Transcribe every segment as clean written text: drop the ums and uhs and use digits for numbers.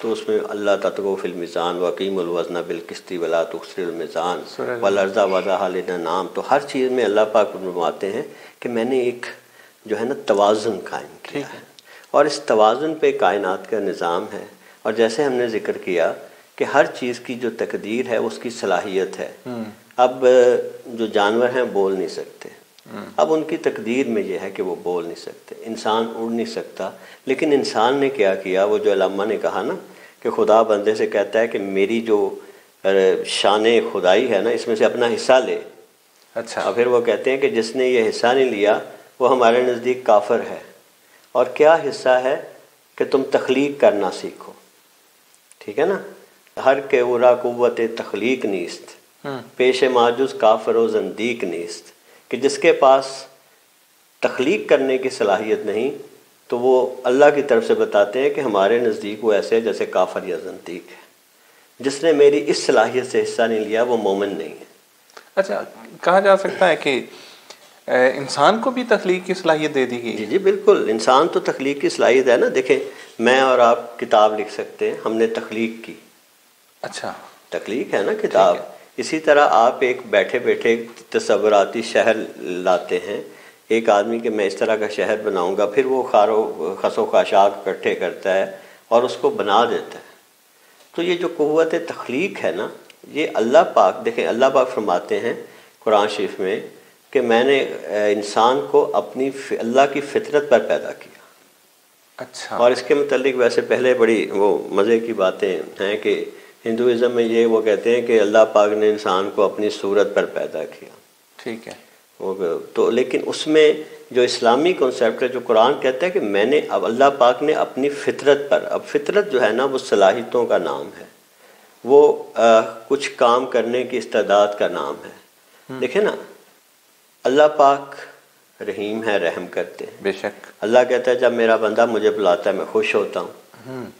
تو اس میں اللہ تطغوا فی المیزان واقیموا الوزن بالقسط ولا تخسروا المیزان والارض وضعها للانام، تو ہر چیز میں اللہ پاک فرماتے ہیں کہ میں نے ایک جو ہے نا توازن قائم کیا ہے، اور اس توازن پہ کائنات کا نظام ہے۔ اور جیسے ہم نے ذکر کیا کہ ہر چیز کی جو تقدیر ہے اس کی صلاحیت ہے۔ اب جو جانور ہیں بول نہیں سکتے، اب ان کی تقدیر میں یہ ہے کہ وہ بول نہیں سکتے، انسان اڑ نہیں سکتا، لیکن انسان نے کیا کیا، وہ جو علامہ نے کہا نا کہ خدا بندے سے کہتا ہے کہ میری جو شان خدائی ہے نا اس میں سے اپنا حصہ لے۔ اچھا، اور پھر وہ کہتے ہیں کہ جس نے یہ حصہ نہیں لیا وہ ہمارے نزدیک کافر ہے۔ اور کیا حصہ ہے کہ تم تخلیق کرنا سیکھو، ٹھیک ہے نا، ہر کے ورا قوت تخلیق نیست، پیش ماجوز کافر و زندیق نیست، کہ جس کے پاس تخلیق کرنے کی صلاحیت نہیں تو وہ اللہ کی طرف سے بتاتے ہیں کہ ہمارے نزدیک وہ ایسے جیسے کافر یا زندیق ہے۔ جس نے میری اس صلاحیت سے حصہ نہیں لیا وہ مومن نہیں ہے۔ اچھا، کہا جا سکتا ہے کہ انسان کو بھی تخلیق کی صلاحیت دے دی گئی؟ جی بالکل، انسان تو تخلیق کی صلاحیت ہے نا۔ دیکھیں میں اور آپ کتاب لکھ سکتے ہیں، ہم نے تخلیق کی۔ اچھا، تخلیق ہے نا کتاب۔ اسی طرح آپ ایک بیٹھے بیٹھے تصوراتی شہر لاتے ہیں، ایک آدمی کہ میں اس طرح کا شہر بناؤں گا، پھر وہ خس و خاشاک اکٹھے کرتا ہے اور اس کو بنا دیتا ہے۔ تو یہ جو قوت تخلیق ہے نا، یہ اللہ پاک، دیکھیں اللہ پاک فرماتے ہیں قرآن شریف میں کہ میں نے انسان کو اپنی اللہ کی فطرت پر پیدا کیا۔ اچھا، اور اس کے متعلق ویسے پہلے بڑی وہ مزے کی باتیں ہیں کہ ہندوازم میں یہ وہ کہتے ہیں کہ اللہ پاک نے انسان کو اپنی صورت پر پیدا کیا، ٹھیک ہے، تو لیکن اس میں جو اسلامی کنسیپٹ ہے، جو قرآن کہتا ہے کہ میں نے اب اللہ پاک نے اپنی فطرت پر، اب فطرت جو ہے نا وہ صلاحیتوں کا نام ہے، وہ کچھ کام کرنے کی استعداد کا نام ہے۔ دیکھیں نا، اللہ پاک رحیم ہے، رحم کرتے ہیں، بے شک۔ اللہ کہتا ہے جب میرا بندہ مجھے بلاتا ہے میں خوش ہوتا ہوں،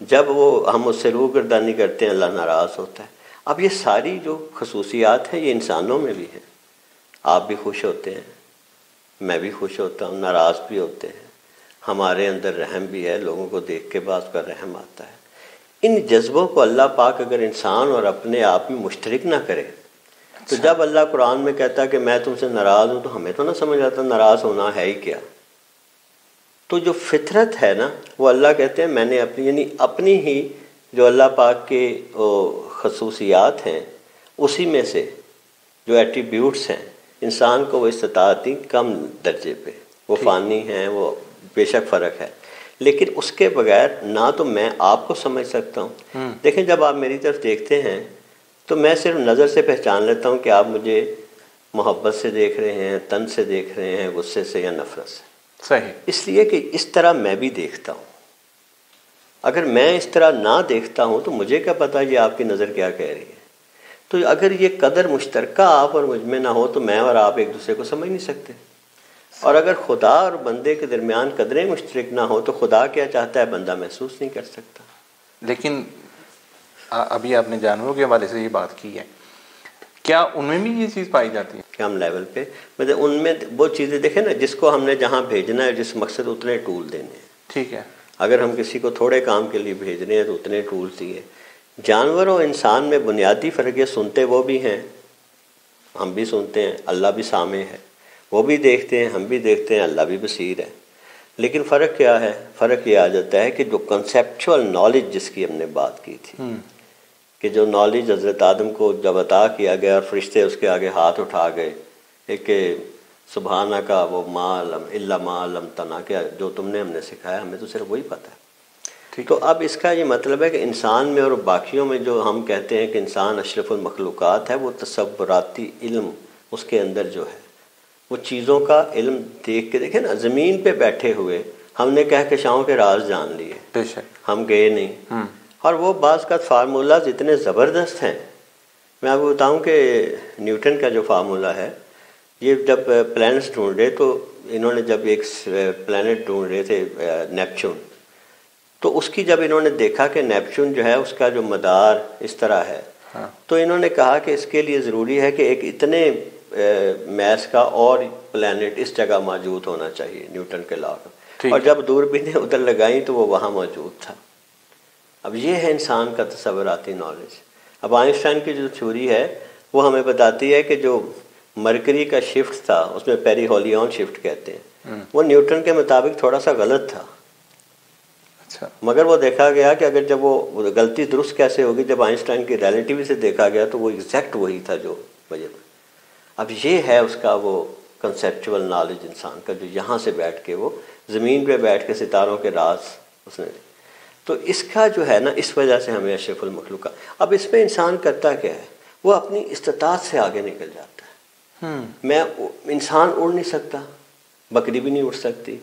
جب وہ ہم اس سے روگردانی کرتے ہیں اللہ ناراض ہوتا ہے۔ اب یہ ساری جو خصوصیات ہیں یہ انسانوں میں بھی ہیں، آپ بھی خوش ہوتے ہیں، میں بھی خوش ہوتا ہوں، ناراض بھی ہوتے ہیں، ہمارے اندر رحم بھی ہے، لوگوں کو دیکھ کے بعض کا رحم آتا ہے۔ ان جذبوں کو اللہ پاک اگر انسان اور اپنے آپ میں مشترک نہ کرے تو جب اللہ قرآن میں کہتا ہے کہ میں تم سے ناراض ہوں تو ہمیں تو نہ سمجھ آتا ناراض ہونا ہے ہی کیا۔ تو جو فطرت ہے نا وہ اللہ کہتے ہیں میں نے اپنی، یعنی اپنی ہی جو اللہ پاک کے خصوصیات ہیں اسی میں سے جو ایٹریبیوٹس ہیں انسان کو وہ استطاعت دی کم درجے پہ، وہ فانی ہیں، وہ بے شک فرق ہے، لیکن اس کے بغیر نہ تو میں آپ کو سمجھ سکتا ہوں۔ دیکھیں جب آپ میری طرف دیکھتے ہیں تو میں صرف نظر سے پہچان لیتا ہوں کہ آپ مجھے محبت سے دیکھ رہے ہیں، تن سے دیکھ رہے ہیں، غصے سے یا نفرت سے۔ صحیح، اس لیے کہ اس طرح میں بھی دیکھتا ہوں۔ اگر میں اس طرح نہ دیکھتا ہوں تو مجھے کیا پتہ یہ آپ کی نظر کیا کہہ رہی ہے۔ تو اگر یہ قدر مشترکہ آپ اور مجھ میں نہ ہو تو میں اور آپ ایک دوسرے کو سمجھ نہیں سکتے۔ اور اگر خدا اور بندے کے درمیان قدریں مشترک نہ ہو تو خدا کیا چاہتا ہے بندہ محسوس نہیں کر سکتا۔ لیکن ابھی آپ نے جانوروں کے حوالے سے یہ بات کی ہے، کیا ان میں بھی یہ چیز پائی جاتی ہے؟ کم لیول پہ مطلب ان میں وہ چیزیں دیکھیں نا جس کو ہم نے جہاں بھیجنا ہے جس مقصد اتنے ٹول دینے ہیں۔ ٹھیک ہے، اگر ہم کسی کو تھوڑے کام کے لیے بھیج رہے ہیں تو اتنے ٹولز دیے۔ جانور اور انسان میں بنیادی فرق یہ سنتے وہ بھی ہیں، ہم بھی سنتے ہیں، اللہ بھی سامع ہے، وہ بھی دیکھتے ہیں، ہم بھی دیکھتے ہیں، اللہ بھی بصیر ہے۔ لیکن فرق کیا ہے؟ فرق یہ آ جاتا ہے کہ جو کنسیپچول نالج جس کی ہم نے بات کی تھی کہ جو نالج حضرت آدم کو جب عطا کیا گیا اور فرشتے اس کے آگے ہاتھ اٹھا گئے ایک سبحانہ کا وہ ما علم الا ما علمتنا، کہ جو تم نے ہم نے سکھایا ہمیں تو صرف وہی پتہ ہے۔ تو اب اس کا یہ مطلب ہے کہ انسان میں اور باقیوں میں جو ہم کہتے ہیں کہ انسان اشرف المخلوقات ہے، وہ تصوراتی علم اس کے اندر جو ہے وہ چیزوں کا علم دیکھ کے، دیکھیں نا زمین پہ بیٹھے ہوئے ہم نے کہکشاؤں کے راز جان لیے، بے شک، ہم گئے نہیں۔ اور وہ بعض کا فارمولاز اتنے زبردست ہیں، میں آپ کو بتاؤں کہ نیوٹن کا جو فارمولا ہے، یہ جب پلانٹس ڈھونڈ رہے تو انہوں نے جب ایک پلانٹ ڈھونڈ رہے تھے نیپچون، تو اس کی جب انہوں نے دیکھا کہ نیپچون جو ہے اس کا جو مدار اس طرح ہے، تو انہوں نے کہا کہ اس کے لیے ضروری ہے کہ ایک اتنے میس کا اور پلانٹ اس جگہ موجود ہونا چاہیے نیوٹن کے لا کا، اور جب دوربینیں ادھر لگائیں تو وہ وہاں موجود تھا۔ اب یہ ہے انسان کا تصوراتی نالج. اب آئنسٹائن کی جو تھیوری ہے وہ ہمیں بتاتی ہے کہ جو مرکری کا شفٹ تھا اس میں پیری ہولین شفٹ کہتے ہیں, وہ نیوٹن کے مطابق تھوڑا سا غلط تھا. اچھا. مگر وہ دیکھا گیا کہ اگر جب وہ غلطی درست کیسے ہوگی, جب آئنسٹائن کی ریلیٹیوٹی سے دیکھا گیا تو وہ ایگزیکٹ وہی تھا جو وجہ. اب یہ ہے اس کا وہ کنسیپچول نالج انسان کا, جو یہاں سے بیٹھ کے وہ زمین پہ بیٹھ کے ستاروں کے راز اس نے. تو اس کا جو ہے نا, اس وجہ سے ہمیں اشرف المخلوق. اب اس میں انسان کرتا کیا ہے, وہ اپنی استطاعت سے آگے نکل جاتا ہے. انسان اڑ نہیں سکتا, بکری بھی نہیں اڑ سکتی,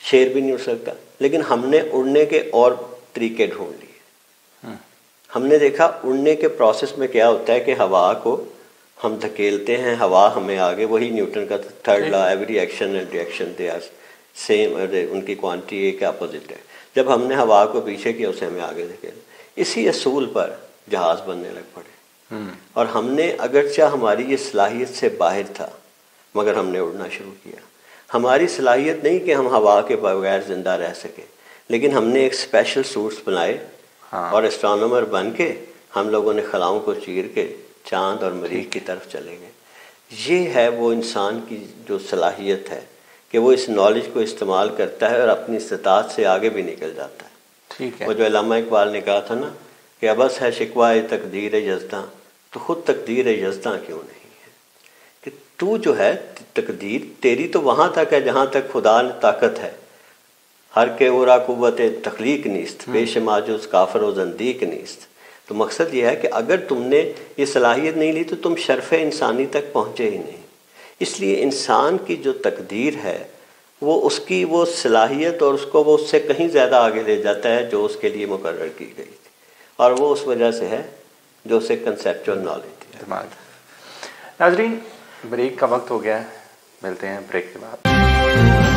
شیر بھی نہیں اڑ سکتا, لیکن ہم نے اڑنے کے اور طریقے ڈھونڈ لیے. ہم نے دیکھا اڑنے کے پروسیس میں کیا ہوتا ہے کہ ہوا کو ہم دھکیلتے ہیں, ہوا ہمیں آگے, وہی نیوٹن کا third law, every action and reaction they are same, ان کی کوانٹٹی ایک اپوزٹ ہے. جب ہم نے ہوا کو پیچھے کیا اسے ہمیں آگے دھکیلا. اسی اصول پر جہاز بننے لگ پڑے. اور ہم نے اگرچہ ہماری یہ صلاحیت سے باہر تھا مگر ہم نے اڑنا شروع کیا. ہماری صلاحیت نہیں کہ ہم ہوا کے بغیر زندہ رہ سکیں, لیکن ہم نے ایک اسپیشل سوٹس بنائے اور اسٹرانومر بن کے ہم لوگوں نے خلاؤں کو چیر کے چاند اور مریخ کی طرف چلے گئے. یہ ہے وہ انسان کی جو صلاحیت ہے کہ وہ اس نالج کو استعمال کرتا ہے اور اپنی استطاعت سے آگے بھی نکل جاتا ہے. ٹھیک ہے. وہ جو علامہ اقبال نے کہا تھا نا کہ ابس ہے شکوہ تقدیر یزداں, تو خود تقدیر یزداں کیوں نہیں ہے, کہ تو جو ہے تقدیر تیری تو وہاں تک ہے جہاں تک خدا نے طاقت ہے. ہر کے اورا قوت تخلیق نیست, بے شماجز کافر و زندیق نیست. تو مقصد یہ ہے کہ اگر تم نے یہ صلاحیت نہیں لی تو تم شرف انسانی تک پہنچے ہی نہیں. اس لیے انسان کی جو تقدیر ہے وہ اس کی وہ صلاحیت اور اس کو وہ اس سے کہیں زیادہ آگے لے جاتا ہے جو اس کے لیے مقرر کی گئی تھی, اور وہ اس وجہ سے ہے جو اسے کنسیپچول نالج تھی. ناظرین, بریک کا وقت ہو گیا ہے, ملتے ہیں بریک کے بعد.